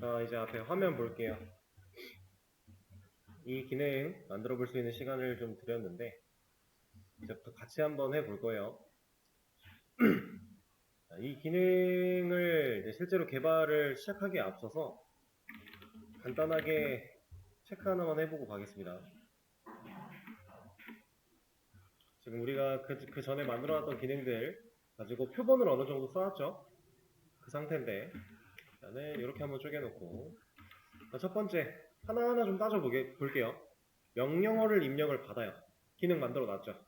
자, 이제 앞에 화면 볼게요. 이 기능 만들어 볼 수 있는 시간을 좀 드렸는데 이제부터 같이 한번 해볼 거예요. 자, 이 기능을 이제 실제로 개발을 시작하기에 앞서서 간단하게 체크 하나만 해보고 가겠습니다. 지금 우리가 그 전에 만들어놨던 기능들 가지고 표본을 어느 정도 쌓았죠? 그 상태인데 일단은 이렇게 한번 쪼개놓고, 자, 첫 번째 하나하나 좀 따져볼게요. 명령어를 입력을 받아요. 기능 만들어 놨죠.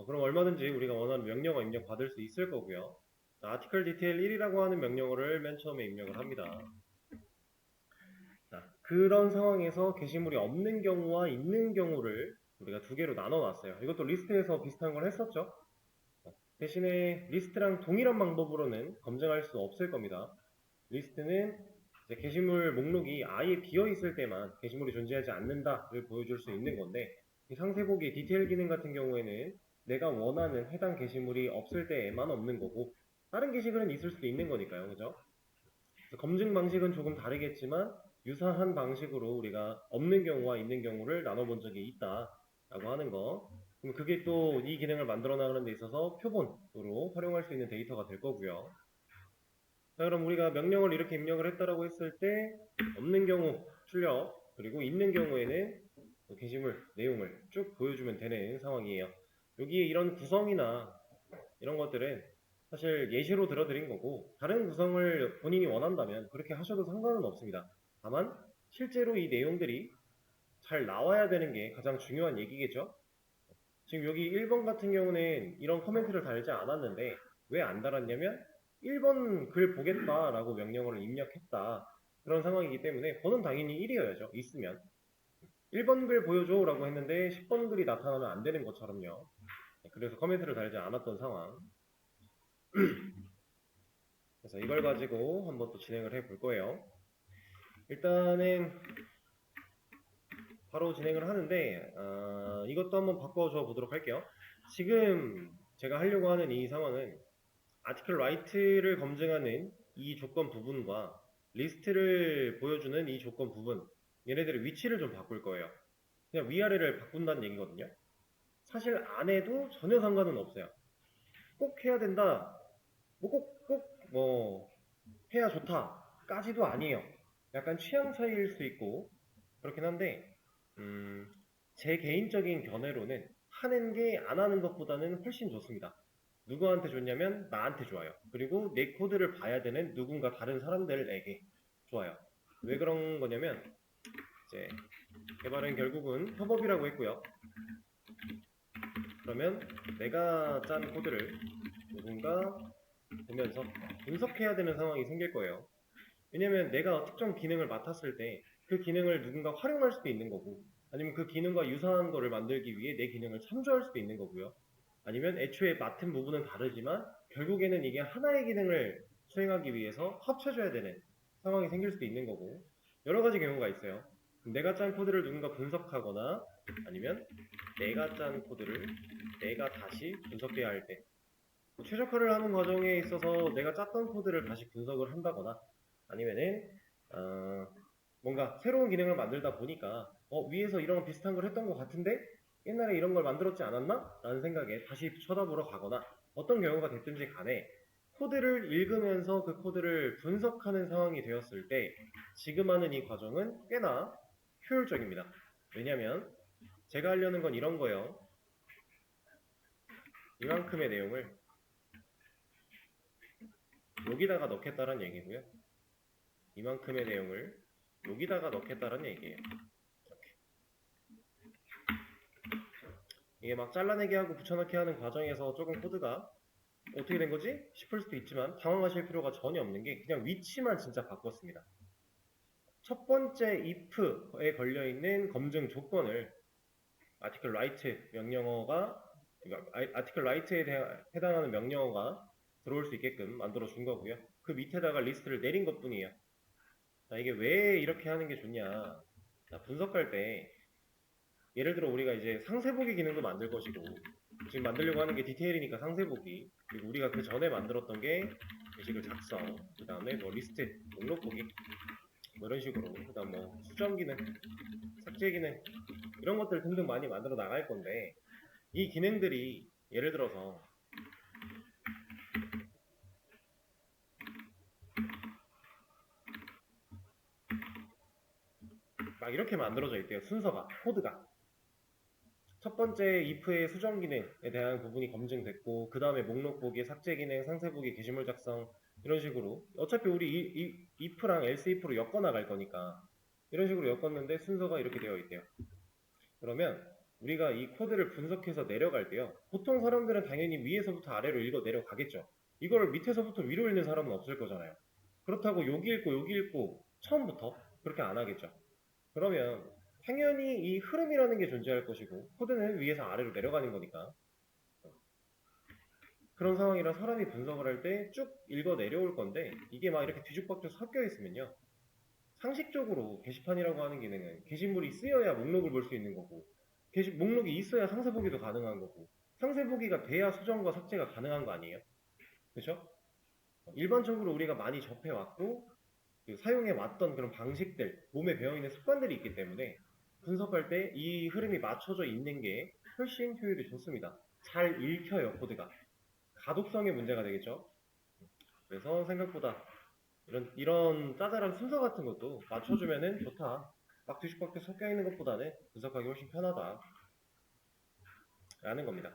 그럼 얼마든지 우리가 원하는 명령어 입력 받을 수 있을 거고요. 자, article detail 1이라고 하는 명령어를 맨 처음에 입력을 합니다. 자, 그런 상황에서 게시물이 없는 경우와 있는 경우를 우리가 두 개로 나눠 놨어요. 이것도 리스트에서 비슷한 걸 했었죠. 대신에 리스트랑 동일한 방법으로는 검증할 수 없을 겁니다. 리스트는 이제 게시물 목록이 아예 비어 있을 때만 게시물이 존재하지 않는다를 보여줄 수 있는 건데, 이 상세보기 디테일 기능 같은 경우에는 내가 원하는 해당 게시물이 없을 때에만 없는 거고 다른 게시글은 있을 수도 있는 거니까요. 그죠? 그래서 검증 방식은 조금 다르겠지만 유사한 방식으로 우리가 없는 경우와 있는 경우를 나눠본 적이 있다 라고 하는 거. 그럼 그게 또 이 기능을 만들어 나가는 데 있어서 표본으로 활용할 수 있는 데이터가 될 거고요. 자, 그럼 우리가 명령을 이렇게 입력을 했다라고 했을 때 없는 경우 출력, 그리고 있는 경우에는 게시물 내용을 쭉 보여주면 되는 상황이에요. 여기에 이런 구성이나 이런 것들은 사실 예시로 들어드린 거고, 다른 구성을 본인이 원한다면 그렇게 하셔도 상관은 없습니다. 다만 실제로 이 내용들이 잘 나와야 되는 게 가장 중요한 얘기겠죠. 지금 여기 1번 같은 경우는 이런 코멘트를 달지 않았는데 왜 안 달았냐면 1번 글 보겠다라고 명령어를 입력했다, 그런 상황이기 때문에 번호는 당연히 1이어야죠. 있으면 1번 글 보여줘 라고 했는데 10번 글이 나타나면 안 되는 것처럼요. 그래서 코멘트를 달지 않았던 상황. 그래서 이걸 가지고 한번 또 진행을 해 볼 거예요. 일단은 바로 진행을 하는데 이것도 한번 바꿔줘 보도록 할게요. 지금 제가 하려고 하는 이 상황은 아티클 라이트를 검증하는 이 조건 부분과 리스트를 보여주는 이 조건 부분, 얘네들의 위치를 좀 바꿀 거예요. 그냥 위아래를 바꾼다는 얘기거든요. 사실 안 해도 전혀 상관은 없어요. 꼭 해야 된다, 뭐 해야 좋다까지도 아니에요. 약간 취향 차이일 수 있고 그렇긴 한데, 제 개인적인 견해로는 하는 게 안 하는 것보다는 훨씬 좋습니다. 누구한테 좋냐면 나한테 좋아요. 그리고 내 코드를 봐야 되는 누군가 다른 사람들에게 좋아요. 왜 그런 거냐면 이제 개발은 결국은 협업이라고 했고요. 그러면 내가 짠 코드를 누군가 보면서 분석해야 되는 상황이 생길 거예요. 왜냐면 내가 특정 기능을 맡았을 때 그 기능을 누군가 활용할 수도 있는 거고, 아니면 그 기능과 유사한 거를 만들기 위해 내 기능을 참조할 수도 있는 거고요. 아니면 애초에 맡은 부분은 다르지만 결국에는 이게 하나의 기능을 수행하기 위해서 합쳐져야 되는 상황이 생길 수도 있는 거고, 여러 가지 경우가 있어요. 내가 짠 코드를 누군가 분석하거나, 아니면 내가 짠 코드를 내가 다시 분석해야 할 때, 최적화를 하는 과정에 있어서 내가 짰던 코드를 다시 분석을 한다거나, 아니면은 뭔가 새로운 기능을 만들다 보니까 위에서 이런 비슷한 걸 했던 것 같은데 옛날에 이런 걸 만들었지 않았나? 라는 생각에 다시 쳐다보러 가거나, 어떤 경우가 됐든지 간에 코드를 읽으면서 그 코드를 분석하는 상황이 되었을 때 지금 하는 이 과정은 꽤나 효율적입니다. 왜냐면 제가 하려는 건 이런 거예요. 이만큼의 내용을 여기다가 넣겠다는 얘기고요. 이만큼의 내용을 여기다가 넣겠다는 얘기예요. 이게 막 잘라내기 하고 붙여넣기 하는 과정에서 조금 코드가 어떻게 된 거지? 싶을 수도 있지만 당황하실 필요가 전혀 없는 게 그냥 위치만 진짜 바꿨습니다. 첫 번째 if에 걸려있는 검증 조건을 article write 명령어가, 그러니까 article write에 해당하는 명령어가 들어올 수 있게끔 만들어 준 거고요. 그 밑에다가 리스트를 내린 것 뿐이에요. 자, 이게 왜 이렇게 하는 게 좋냐? 자, 분석할 때 예를 들어 우리가 이제 상세보기 기능도 만들 것이고, 지금 만들려고 하는 게 디테일이니까 상세보기, 그리고 우리가 그 전에 만들었던 게 게시글 작성, 그 다음에 뭐 리스트 목록 보기, 뭐 이런 식으로, 그다음 뭐 수정 기능, 삭제 기능 이런 것들 등등 많이 만들어 나갈 건데, 이 기능들이 예를 들어서 막 이렇게 만들어져 있대요. 순서가, 코드가. 첫 번째 if의 수정 기능에 대한 부분이 검증됐고, 그 다음에 목록 보기, 삭제 기능, 상세 보기, 게시물 작성 이런 식으로, 어차피 우리 if랑 else if로 엮어 나갈 거니까 이런 식으로 엮었는데 순서가 이렇게 되어 있대요. 그러면 우리가 이 코드를 분석해서 내려갈 때요, 보통 사람들은 당연히 위에서부터 아래로 읽어 내려가겠죠. 이걸 밑에서부터 위로 읽는 사람은 없을 거잖아요. 그렇다고 여기 읽고 여기 읽고 처음부터 그렇게 안 하겠죠. 그러면 당연히 이 흐름이라는 게 존재할 것이고, 코드는 위에서 아래로 내려가는 거니까, 그런 상황이라 사람이 분석을 할 때 쭉 읽어 내려올 건데, 이게 막 이렇게 뒤죽박죽 섞여 있으면요, 상식적으로 게시판이라고 하는 기능은 게시물이 쓰여야 목록을 볼 수 있는 거고, 목록이 있어야 상세 보기도 가능한 거고, 상세 보기가 돼야 수정과 삭제가 가능한 거 아니에요? 그렇죠? 일반적으로 우리가 많이 접해왔고 사용해왔던 그런 방식들, 몸에 배어있는 습관들이 있기 때문에 분석할 때 이 흐름이 맞춰져 있는 게 훨씬 효율이 좋습니다. 잘 읽혀요, 코드가. 가독성의 문제가 되겠죠. 그래서 생각보다 이런 짜잘한 순서 같은 것도 맞춰주면은 좋다. 막 뒤죽박죽 섞여 있는 것보다는 분석하기 훨씬 편하다 라는 겁니다.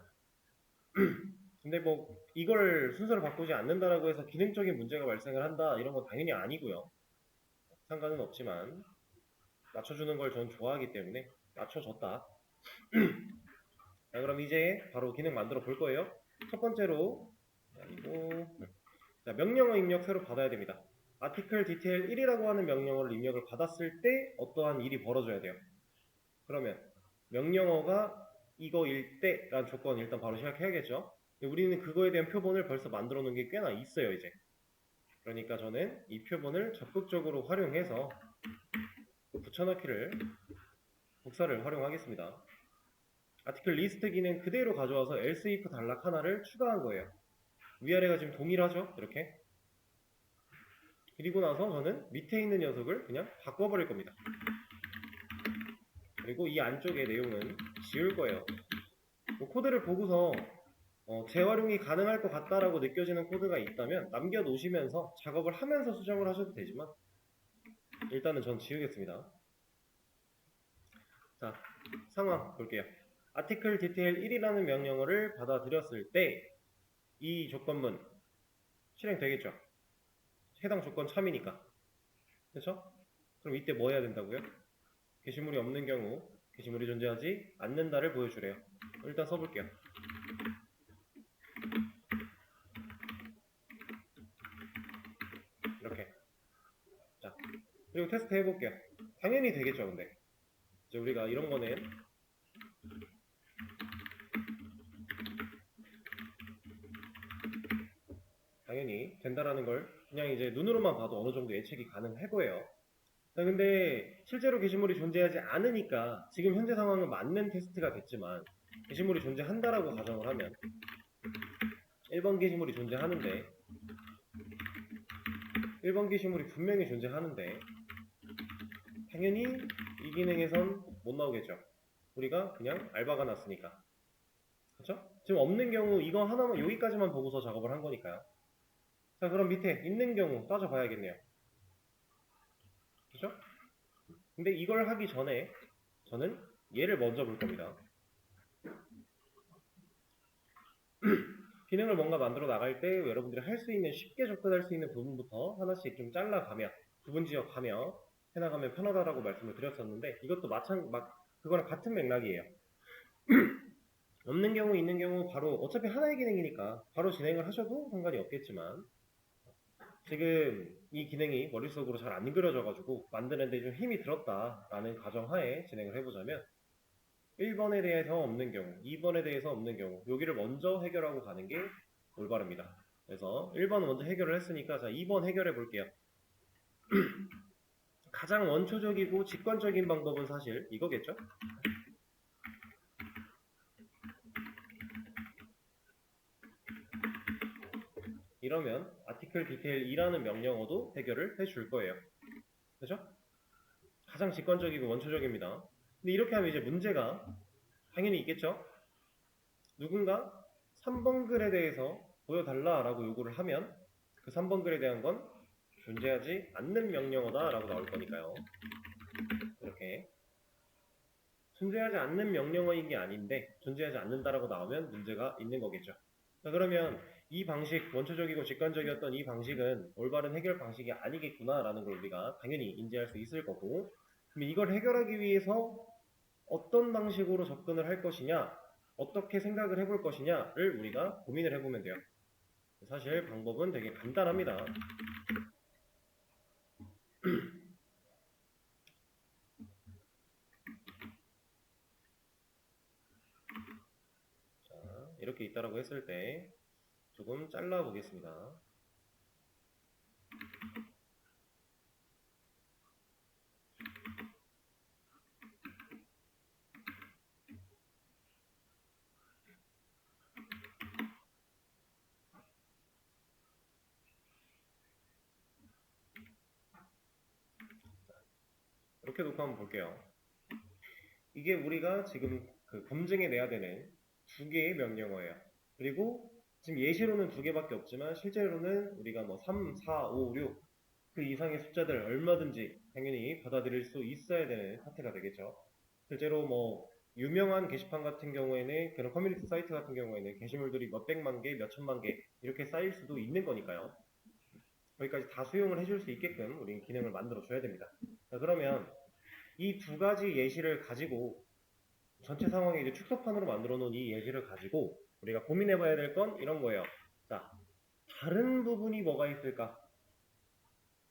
근데 뭐 이걸 순서를 바꾸지 않는다라고 해서 기능적인 문제가 발생을 한다 이런 건 당연히 아니고요. 상관은 없지만 맞춰주는 걸 전 좋아하기 때문에 맞춰줬다. 자, 그럼 이제 바로 기능 만들어 볼 거예요. 첫 번째로 명령어 입력 새로 받아야 됩니다. article detail 1이라고 하는 명령어를 입력을 받았을 때 어떠한 일이 벌어져야 돼요. 그러면 명령어가 이거일 때라는 조건 일단 바로 시작해야겠죠. 우리는 그거에 대한 표본을 벌써 만들어 놓은 게 꽤나 있어요, 이제. 그러니까 저는 이 표본을 적극적으로 활용해서 붙여넣기를, 복사를 활용하겠습니다. 아티클 리스트 기능 그대로 가져와서 else if 단락 하나를 추가한 거예요. 위아래가 지금 동일하죠? 이렇게. 그리고 나서 저는 밑에 있는 녀석을 그냥 바꿔버릴 겁니다. 그리고 이 안쪽의 내용은 지울 거예요. 코드를 보고서 재활용이 가능할 것 같다라고 느껴지는 코드가 있다면 남겨놓으시면서 작업을 하면서 수정을 하셔도 되지만 일단은 전 지우겠습니다. 자, 상황 볼게요. article detail 1이라는 명령어를 받아들였을 때 이 조건문 실행되겠죠? 해당 조건 참이니까. 그렇죠? 그럼 이때 뭐 해야 된다고요? 게시물이 없는 경우 게시물이 존재하지 않는다를 보여주래요. 일단 써볼게요. 이렇게. 자, 그리고 테스트 해볼게요. 당연히 되겠죠, 근데. 이제 우리가 이런 거는 당연히 된다라는 걸 그냥 이제 눈으로만 봐도 어느 정도 예측이 가능할 거예요. 자, 근데 실제로 게시물이 존재하지 않으니까 지금 현재 상황은 맞는 테스트가 됐지만, 게시물이 존재한다라고 가정을 하면 1번 게시물이 존재하는데 1번 게시물이 분명히 존재하는데 당연히 이 기능에선 못 나오겠죠. 우리가 그냥 알바가 났으니까. 그렇죠? 지금 없는 경우 이거 하나만 여기까지만 보고서 작업을 한 거니까요. 자, 그럼 밑에 있는 경우 따져봐야겠네요. 그렇죠? 근데 이걸 하기 전에 저는 얘를 먼저 볼 겁니다. 기능을 뭔가 만들어 나갈 때 여러분들이 할 수 있는, 쉽게 접근할 수 있는 부분부터 하나씩 좀 잘라가며 구분 지역하며 해나가면 편하다라고 말씀을 드렸었는데, 이것도 그거랑 같은 맥락이에요. 없는 경우 있는 경우 바로 어차피 하나의 기능이니까 바로 진행을 하셔도 상관이 없겠지만, 지금 이 기능이 머릿속으로 잘 안 그려져가지고 만드는데 좀 힘이 들었다라는 가정하에 진행을 해보자면, 1번에 대해서 없는 경우, 2번에 대해서 없는 경우 여기를 먼저 해결하고 가는 게 올바릅니다. 그래서 1번은 먼저 해결을 했으니까 자 2번 해결해 볼게요. 가장 원초적이고 직관적인 방법은 사실 이거겠죠? 이러면 article detail 2라는 명령어도 해결을 해줄 거예요. 그죠? 가장 직관적이고 원초적입니다. 근데 이렇게 하면 이제 문제가 당연히 있겠죠? 누군가 3번 글에 대해서 보여달라 라고 요구를 하면 그 3번 글에 대한 건 존재하지 않는 명령어다 라고 나올 거니까요. 이렇게 존재하지 않는 명령어인 게 아닌데 존재하지 않는다라고 나오면 문제가 있는 거겠죠. 자, 그러면 이 방식, 원초적이고 직관적이었던 이 방식은 올바른 해결 방식이 아니겠구나라는 걸 우리가 당연히 인지할 수 있을 거고, 그럼 이걸 해결하기 위해서 어떤 방식으로 접근을 할 것이냐, 어떻게 생각을 해볼 것이냐를 우리가 고민을 해보면 돼요. 사실 방법은 되게 간단합니다. 자, 이렇게 있다라고 했을 때 조금 잘라 보겠습니다. 이렇게 놓고 한번 볼게요. 이게 우리가 지금 그 검증해 내야 되는 두 개의 명령어예요. 그리고 지금 예시로는 두 개밖에 없지만 실제로는 우리가 뭐 3, 4, 5, 6 그 이상의 숫자들 얼마든지 당연히 받아들일 수 있어야 되는 사태가 되겠죠. 실제로 뭐 유명한 게시판 같은 경우에는 그런 커뮤니티 사이트 같은 경우에는 게시물들이 몇백만 개, 몇천만 개 이렇게 쌓일 수도 있는 거니까요. 거기까지 다 수용을 해줄 수 있게끔 우리는 기능을 만들어 줘야 됩니다. 자, 그러면 이 두 가지 예시를 가지고 전체 상황의 이제 축소판으로 만들어 놓은 이 예시를 가지고 우리가 고민해 봐야 될 건 이런 거예요. 자, 다른 부분이 뭐가 있을까?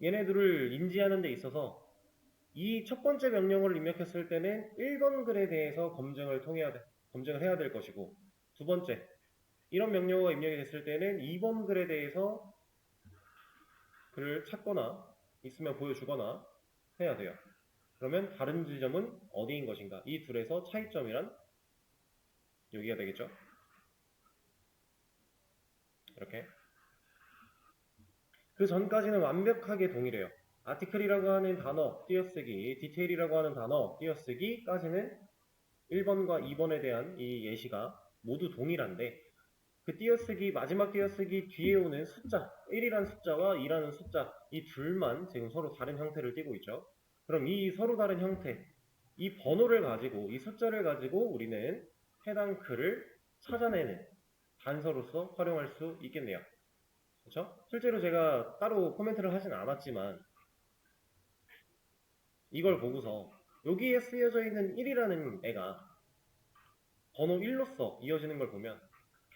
얘네들을 인지하는 데 있어서 이 첫 번째 명령어를 입력했을 때는 1번 글에 대해서 검증을 해야 될 것이고, 두 번째, 이런 명령어가 입력이 됐을 때는 2번 글에 대해서 글을 찾거나 있으면 보여주거나 해야 돼요. 그러면 다른 지점은 어디인 것인가? 이 둘에서 차이점이란 여기가 되겠죠. 이렇게 그 전까지는 완벽하게 동일해요. 아티클이라고 하는 단어 띄어쓰기, 디테일이라고 하는 단어 띄어쓰기까지는 1번과 2번에 대한 이 예시가 모두 동일한데, 그 띄어쓰기, 마지막 띄어쓰기 뒤에 오는 숫자 1이라는 숫자와 2라는 숫자, 이 둘만 지금 서로 다른 형태를 띠고 있죠. 그럼 이 서로 다른 형태, 이 번호를 가지고, 이 숫자를 가지고 우리는 해당 글을 찾아내는 단서로서 활용할 수 있겠네요. 그렇죠? 실제로 제가 따로 코멘트를 하진 않았지만 이걸 보고서 여기에 쓰여져 있는 1이라는 애가 번호 1로서 이어지는 걸 보면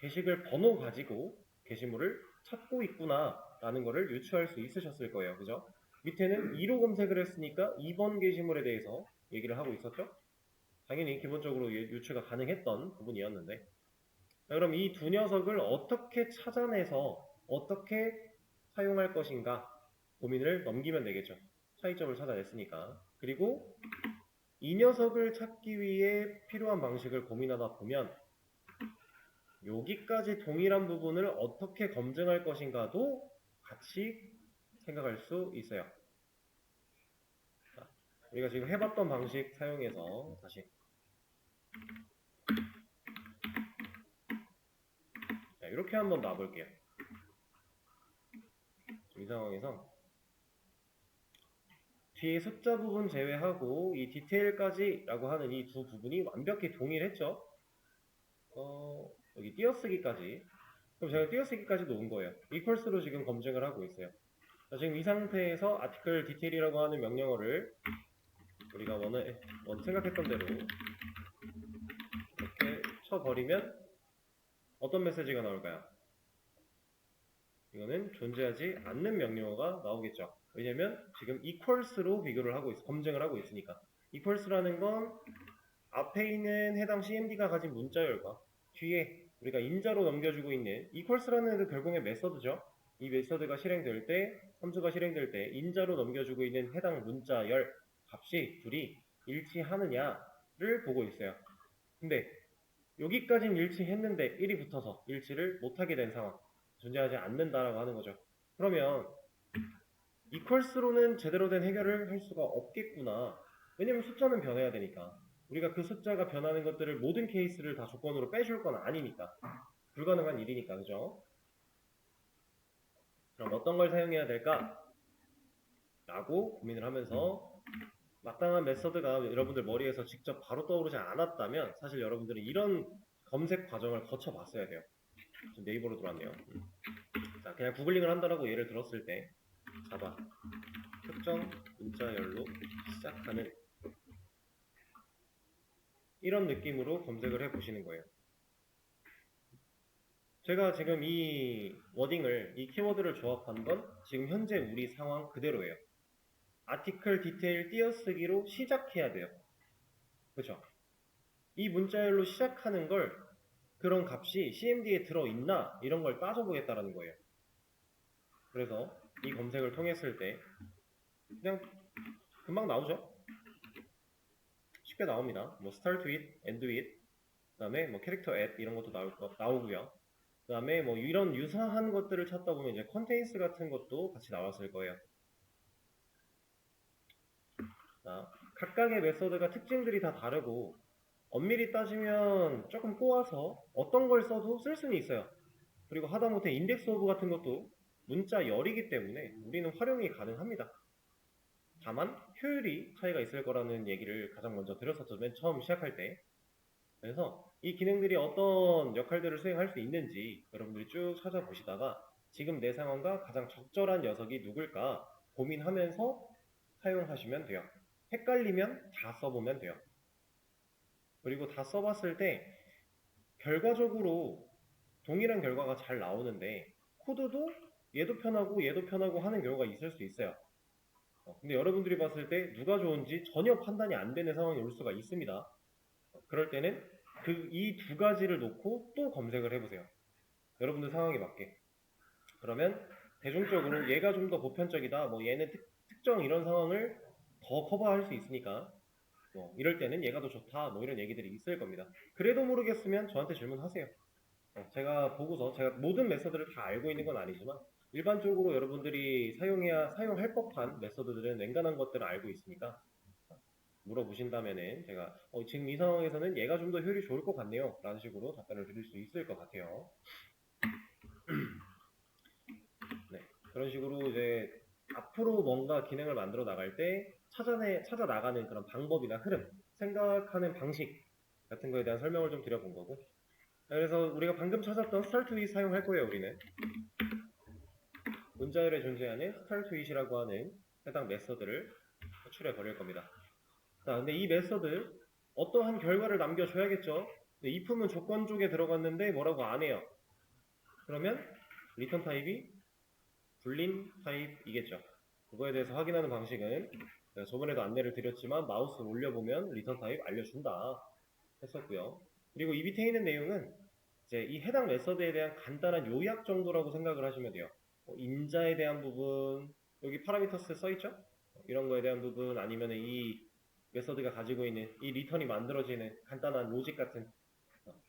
게시글 번호 가지고 게시물을 찾고 있구나 라는 거를 유추할 수 있으셨을 거예요. 그죠? 밑에는 2로 검색을 했으니까 2번 게시물에 대해서 얘기를 하고 있었죠? 당연히 기본적으로 유추가 가능했던 부분이었는데, 자, 그럼 이 두 녀석을 어떻게 찾아내서 어떻게 사용할 것인가 고민을 넘기면 되겠죠. 차이점을 찾아냈으니까. 그리고 이 녀석을 찾기 위해 필요한 방식을 고민하다 보면 여기까지 동일한 부분을 어떻게 검증할 것인가도 같이 생각할 수 있어요. 자, 우리가 지금 해봤던 방식 사용해서 다시 자, 이렇게 한번 놔볼게요. 이 상황에서 뒤에 숫자 부분 제외하고 이 디테일까지 라고 하는 이 두 부분이 완벽히 동일했죠. 여기 띄어쓰기까지. 그럼 제가 띄어쓰기까지 놓은 거예요. equals로 지금 검증을 하고 있어요. 자, 지금 이 상태에서 article detail이라고 하는 명령어를 우리가 생각했던 대로 이렇게 쳐버리면 어떤 메시지가 나올까요? 이거는 존재하지 않는 명령어가 나오겠죠. 왜냐면 지금 equals로 비교를 하고 검증을 하고 있으니까. equals라는 건 앞에 있는 해당 cmd가 가진 문자열과 뒤에 우리가 인자로 넘겨주고 있는 equals라는 그 결국의 메서드죠. 이 메서드가 실행될 때, 함수가 실행될 때 인자로 넘겨주고 있는 해당 문자열 값이 둘이 일치하느냐를 보고 있어요. 근데 여기까지는 일치했는데 1이 붙어서 일치를 못하게 된 상황, 존재하지 않는다라고 하는 거죠. 그러면 equals로는 제대로 된 해결을 할 수가 없겠구나. 왜냐면 숫자는 변해야 되니까. 우리가 그 숫자가 변하는 것들을 모든 케이스를 다 조건으로 빼줄 건 아니니까. 불가능한 일이니까, 그죠? 그럼 어떤 걸 사용해야 될까? 라고 고민을 하면서 마땅한 메서드가 여러분들 머리에서 직접 바로 떠오르지 않았다면 사실 여러분들은 이런 검색 과정을 거쳐봤어야 돼요. 지금 네이버로 들어왔네요. 자, 그냥 구글링을 한다라고 예를 들었을 때 자바 특정 문자열로 시작하는 이런 느낌으로 검색을 해보시는 거예요. 제가 지금 이 워딩을, 이 키워드를 조합한 건 지금 현재 우리 상황 그대로예요. 아티클 디테일 띄어쓰기로 시작해야 돼요. 그렇죠? 이 문자열로 시작하는 걸 그런 값이 CMD에 들어있나 이런 걸 따져보겠다라는 거예요. 그래서 이 검색을 통했을 때 그냥 금방 나오죠? 쉽게 나옵니다. 뭐 start with, end with, 그 다음에 뭐 캐릭터 at 이런 것도 나오고요. 그 다음에 뭐 이런 유사한 것들을 찾다 보면 이제 컨테인스 같은 것도 같이 나왔을 거예요. 자, 각각의 메서드가 특징들이 다 다르고 엄밀히 따지면 조금 꼬아서 어떤 걸 써도 쓸 수는 있어요. 그리고 하다못해 인덱스 오브 같은 것도 문자 열이기 때문에 우리는 활용이 가능합니다. 다만 효율이 차이가 있을 거라는 얘기를 가장 먼저 드렸었죠. 맨 처음 시작할 때. 그래서 이 기능들이 어떤 역할들을 수행할 수 있는지 여러분들이 쭉 찾아보시다가 지금 내 상황과 가장 적절한 녀석이 누굴까 고민하면서 사용하시면 돼요. 헷갈리면 다 써보면 돼요. 그리고 다 써봤을 때 결과적으로 동일한 결과가 잘 나오는데 코드도 얘도 편하고 하는 경우가 있을 수 있어요. 근데 여러분들이 봤을 때 누가 좋은지 전혀 판단이 안 되는 상황이 올 수가 있습니다. 그럴 때는 이 두 가지를 놓고 또 검색을 해보세요. 여러분들 상황에 맞게. 그러면 대중적으로 얘가 좀 더 보편적이다. 뭐 얘는 특정 이런 상황을 더 커버할 수 있으니까 뭐 이럴 때는 얘가 더 좋다. 뭐 이런 얘기들이 있을 겁니다. 그래도 모르겠으면 저한테 질문하세요. 제가 보고서 제가 모든 메서드를 다 알고 있는 건 아니지만 일반적으로 여러분들이 사용할 법한 메서드들은 웬간한 것들을 알고 있으니까 물어보신다면은 제가 지금 이 상황에서는 얘가 좀 더 효율이 좋을 것 같네요 라는 식으로 답변을 드릴 수 있을 것 같아요. 네, 그런 식으로 이제 앞으로 뭔가 기능을 만들어 나갈 때 찾아 나가는 그런 방법이나 흐름, 생각하는 방식 같은 거에 대한 설명을 좀 드려본 거고, 그래서 우리가 방금 찾았던 start with 사용할 거예요. 우리는 문자열에 존재하는 start with이라고 하는 해당 메서드를 호출해 버릴 겁니다. 자, 근데 이 메서드 어떠한 결과를 남겨줘야겠죠. if은 조건 쪽에 들어갔는데 뭐라고 안 해요. 그러면 return 타입이 불린 타입이겠죠. 그거에 대해서 확인하는 방식은 제가 저번에도 안내를 드렸지만 마우스를 올려보면 return 타입 알려준다 했었고요. 그리고 이 밑에 있는 내용은 이제 이 해당 메서드에 대한 간단한 요약 정도라고 생각을 하시면 돼요. 인자에 대한 부분, 여기 파라미터스 써있죠? 이런 거에 대한 부분 아니면 이 메서드가 가지고 있는 이 리턴이 만들어지는 간단한 로직 같은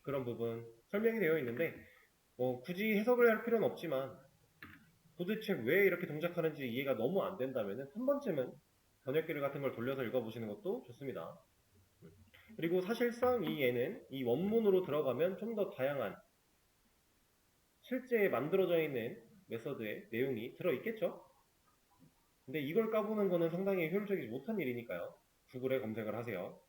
그런 부분 설명이 되어 있는데 굳이 해석을 할 필요는 없지만 도대체 왜 이렇게 동작하는지 이해가 너무 안 된다면 한 번쯤은 번역기를 같은 걸 돌려서 읽어보시는 것도 좋습니다. 그리고 사실상 이 얘는 이 원문으로 들어가면 좀 더 다양한 실제 만들어져 있는 메서드의 내용이 들어있겠죠? 근데 이걸 까보는 거는 상당히 효율적이지 못한 일이니까요. 구글에 검색을 하세요.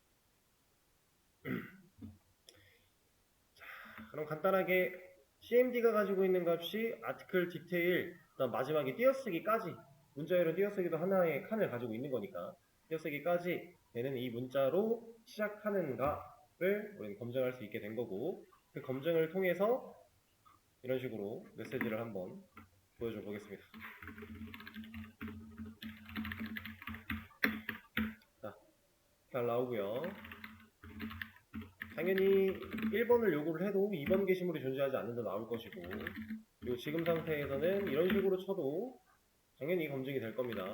자, 그럼 간단하게 CMD가 가지고 있는 값이 아티클 디테일, 그다음 마지막에 띄어쓰기까지 문자열은 띄어쓰기도 하나의 칸을 가지고 있는 거니까 띄어쓰기까지 되는 이 문자로 시작하는가를 우리는 검증할 수 있게 된 거고 그 검증을 통해서 이런 식으로 메시지를 한번 보여줘 보겠습니다. 자, 잘 나오고요. 당연히 1번을 요구를 해도 2번 게시물이 존재하지 않는다 나올 것이고 그리고 지금 상태에서는 이런 식으로 쳐도 당연히 검증이 될 겁니다.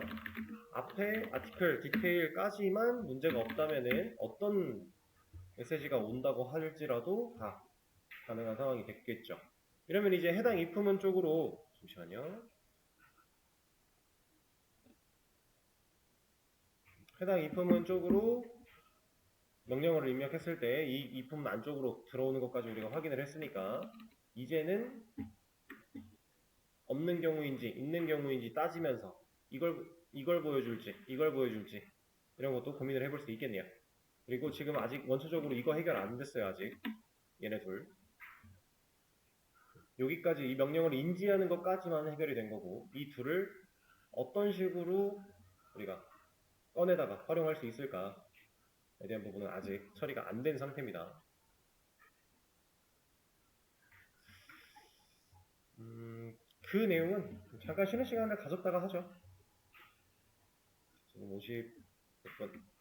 앞에 아티클 디테일까지만 문제가 없다면은 어떤 메시지가 온다고 할지라도 다 가능한 상황이 됐겠죠. 이러면 이제 해당 if문 쪽으로 잠시만요. 해당 이품은 쪽으로 명령어를 입력했을 때 이 이품 안쪽으로 들어오는 것까지 우리가 확인을 했으니까 이제는 없는 경우인지 있는 경우인지 따지면서 이걸 보여줄지 이걸 보여줄지 이런 것도 고민을 해볼 수 있겠네요. 그리고 지금 아직 원초적으로 이거 해결 안 됐어요. 아직 얘네 둘 여기까지 이 명령을 인지하는 것까지만 해결이 된 거고 이 둘을 어떤 식으로 우리가 꺼내다가 활용할 수 있을까에 대한 부분은 아직 처리가 안 된 상태입니다. 그 내용은 잠깐 쉬는 시간을 가졌다가 하죠. 지금 50몇 번